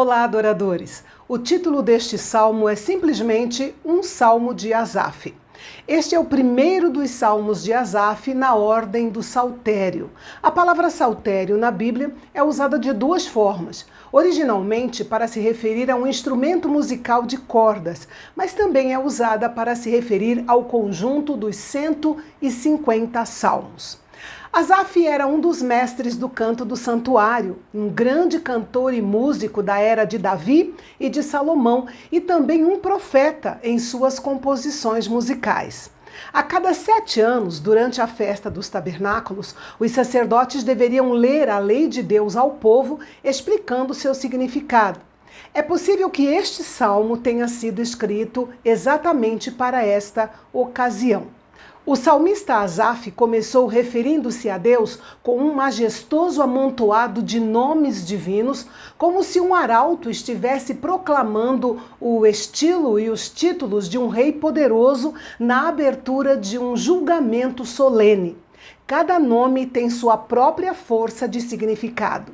Olá, adoradores! O título deste salmo é simplesmente um salmo de Asaf. Este é o primeiro dos salmos de Asaf na ordem do saltério. A palavra saltério na Bíblia é usada de duas formas. Originalmente para se referir a um instrumento musical de cordas, mas também é usada para se referir ao conjunto dos 150 salmos. Asaf era um dos mestres do canto do santuário, um grande cantor e músico da era de Davi e de Salomão, e também um profeta em suas composições musicais. A cada 7 anos, durante a festa dos tabernáculos, os sacerdotes deveriam ler a lei de Deus ao povo, explicando seu significado. É possível que este salmo tenha sido escrito exatamente para esta ocasião. O salmista Asaf começou referindo-se a Deus com um majestoso amontoado de nomes divinos, como se um arauto estivesse proclamando o estilo e os títulos de um rei poderoso na abertura de um julgamento solene. Cada nome tem sua própria força de significado.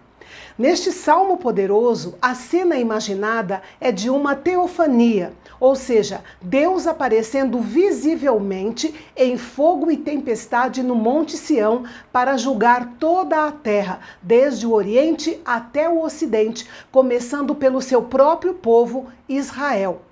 Neste salmo poderoso, a cena imaginada é de uma teofania, ou seja, Deus aparecendo visivelmente em fogo e tempestade no Monte Sião para julgar toda a terra, desde o Oriente até o Ocidente, começando pelo seu próprio povo, Israel.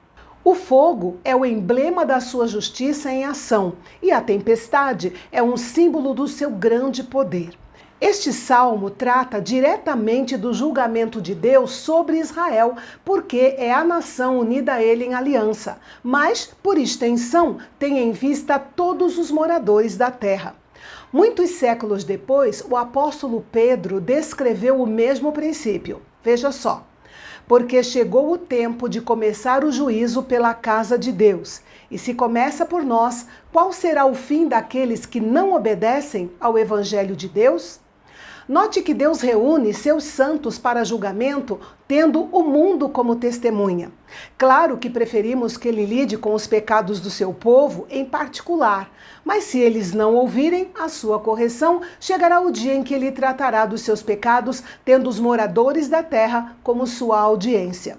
O fogo é o emblema da sua justiça em ação, e a tempestade é um símbolo do seu grande poder. Este salmo trata diretamente do julgamento de Deus sobre Israel, porque é a nação unida a ele em aliança, mas, por extensão, tem em vista todos os moradores da terra. Muitos séculos depois, o apóstolo Pedro descreveu o mesmo princípio. Veja só. Porque chegou o tempo de começar o juízo pela casa de Deus. E se começa por nós, qual será o fim daqueles que não obedecem ao evangelho de Deus? Note que Deus reúne seus santos para julgamento, tendo o mundo como testemunha. Claro que preferimos que ele lide com os pecados do seu povo em particular, mas se eles não ouvirem a sua correção, chegará o dia em que ele tratará dos seus pecados, tendo os moradores da terra como sua audiência.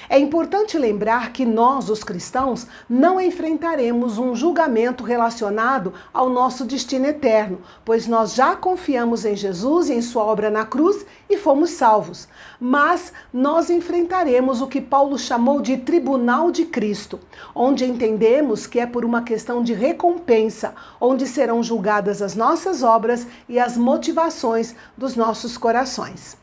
É importante lembrar que nós, os cristãos, não enfrentaremos um julgamento relacionado ao nosso destino eterno, pois nós já confiamos em Jesus e em sua obra na cruz e fomos salvos. Mas nós enfrentaremos o que Paulo chamou de tribunal de Cristo, onde entendemos que é por uma questão de recompensa, onde serão julgadas as nossas obras e as motivações dos nossos corações.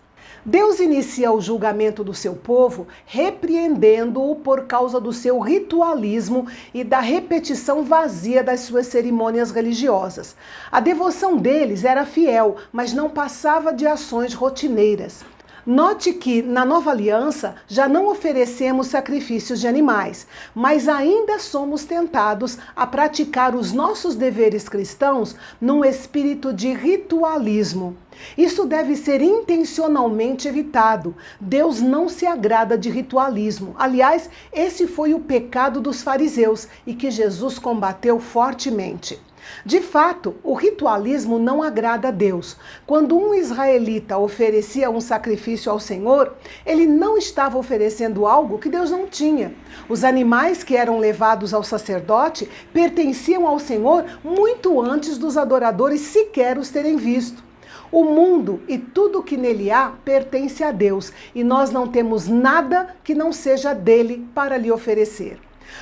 Deus inicia o julgamento do seu povo repreendendo-o por causa do seu ritualismo e da repetição vazia das suas cerimônias religiosas. A devoção deles era fiel, mas não passava de ações rotineiras. Note que, na nova aliança, já não oferecemos sacrifícios de animais, mas ainda somos tentados a praticar os nossos deveres cristãos num espírito de ritualismo. Isso deve ser intencionalmente evitado. Deus não se agrada de ritualismo. Aliás, esse foi o pecado dos fariseus e que Jesus combateu fortemente. De fato, o ritualismo não agrada a Deus. Quando um israelita oferecia um sacrifício ao Senhor, ele não estava oferecendo algo que Deus não tinha. Os animais que eram levados ao sacerdote pertenciam ao Senhor muito antes dos adoradores sequer os terem visto. O mundo e tudo o que nele há pertence a Deus, e nós não temos nada que não seja dele para lhe oferecer.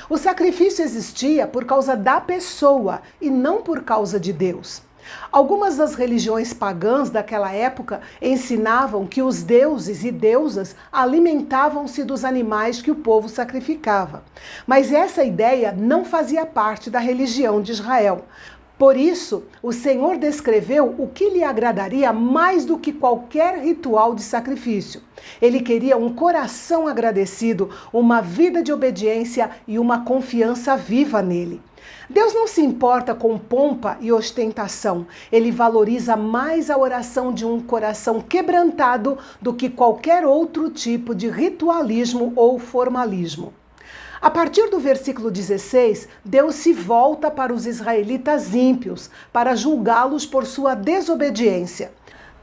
O sacrifício existia por causa da pessoa e não por causa de Deus. Algumas das religiões pagãs daquela época ensinavam que os deuses e deusas alimentavam-se dos animais que o povo sacrificava. Mas essa ideia não fazia parte da religião de Israel. Por isso, o Senhor descreveu o que lhe agradaria mais do que qualquer ritual de sacrifício. Ele queria um coração agradecido, uma vida de obediência e uma confiança viva nele. Deus não se importa com pompa e ostentação. Ele valoriza mais a oração de um coração quebrantado do que qualquer outro tipo de ritualismo ou formalismo. A partir do versículo 16, Deus se volta para os israelitas ímpios, para julgá-los por sua desobediência.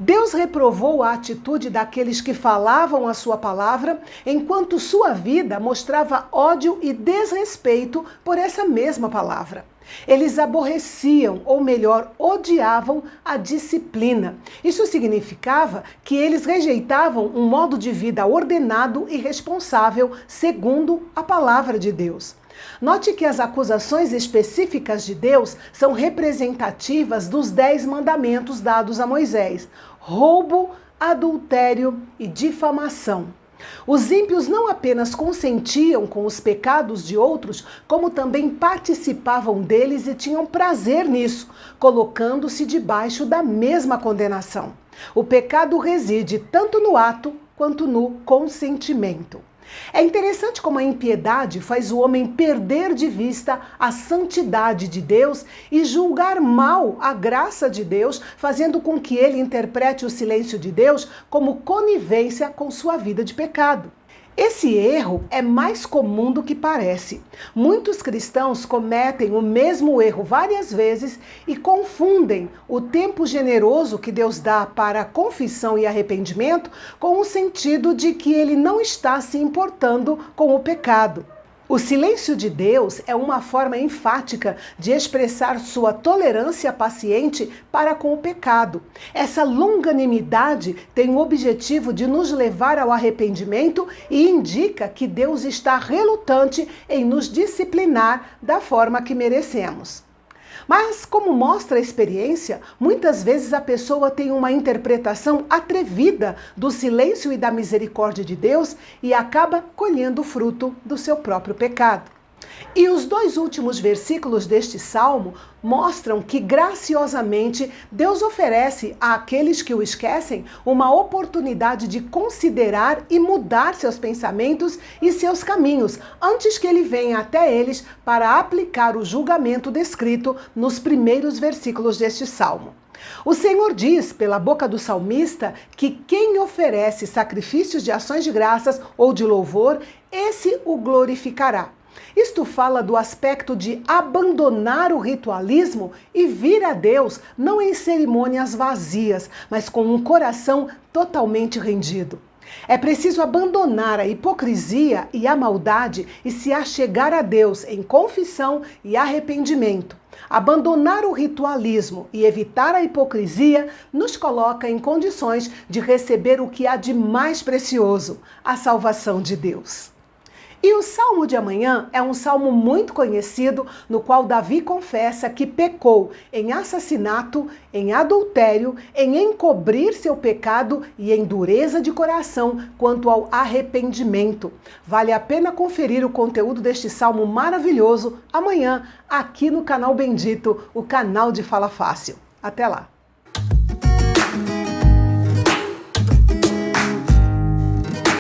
Deus reprovou a atitude daqueles que falavam a sua palavra, enquanto sua vida mostrava ódio e desrespeito por essa mesma palavra. Eles aborreciam, ou melhor, odiavam a disciplina. Isso significava que eles rejeitavam um modo de vida ordenado e responsável, segundo a palavra de Deus. Note que as acusações específicas de Deus são representativas dos 10 mandamentos dados a Moisés: roubo, adultério e difamação. Os ímpios não apenas consentiam com os pecados de outros, como também participavam deles e tinham prazer nisso, colocando-se debaixo da mesma condenação. O pecado reside tanto no ato quanto no consentimento. É interessante como a impiedade faz o homem perder de vista a santidade de Deus e julgar mal a graça de Deus, fazendo com que ele interprete o silêncio de Deus como conivência com sua vida de pecado. Esse erro é mais comum do que parece. Muitos cristãos cometem o mesmo erro várias vezes e confundem o tempo generoso que Deus dá para confissão e arrependimento com o sentido de que ele não está se importando com o pecado. O silêncio de Deus é uma forma enfática de expressar sua tolerância paciente para com o pecado. Essa longanimidade tem o objetivo de nos levar ao arrependimento e indica que Deus está relutante em nos disciplinar da forma que merecemos. Mas, como mostra a experiência, muitas vezes a pessoa tem uma interpretação atrevida do silêncio e da misericórdia de Deus e acaba colhendo o fruto do seu próprio pecado. E os 2 últimos versículos deste salmo mostram que, graciosamente, Deus oferece àqueles que o esquecem uma oportunidade de considerar e mudar seus pensamentos e seus caminhos, antes que ele venha até eles para aplicar o julgamento descrito nos primeiros versículos deste salmo. O Senhor diz, pela boca do salmista, que quem oferece sacrifícios de ações de graças ou de louvor, esse o glorificará. Isto fala do aspecto de abandonar o ritualismo e vir a Deus não em cerimônias vazias, mas com um coração totalmente rendido. É preciso abandonar a hipocrisia e a maldade e se achegar a Deus em confissão e arrependimento. Abandonar o ritualismo e evitar a hipocrisia nos coloca em condições de receber o que há de mais precioso, a salvação de Deus. E o salmo de amanhã é um salmo muito conhecido, no qual Davi confessa que pecou em assassinato, em adultério, em encobrir seu pecado e em dureza de coração quanto ao arrependimento. Vale a pena conferir o conteúdo deste salmo maravilhoso amanhã, aqui no canal Bendito, o canal de Fala Fácil. Até lá!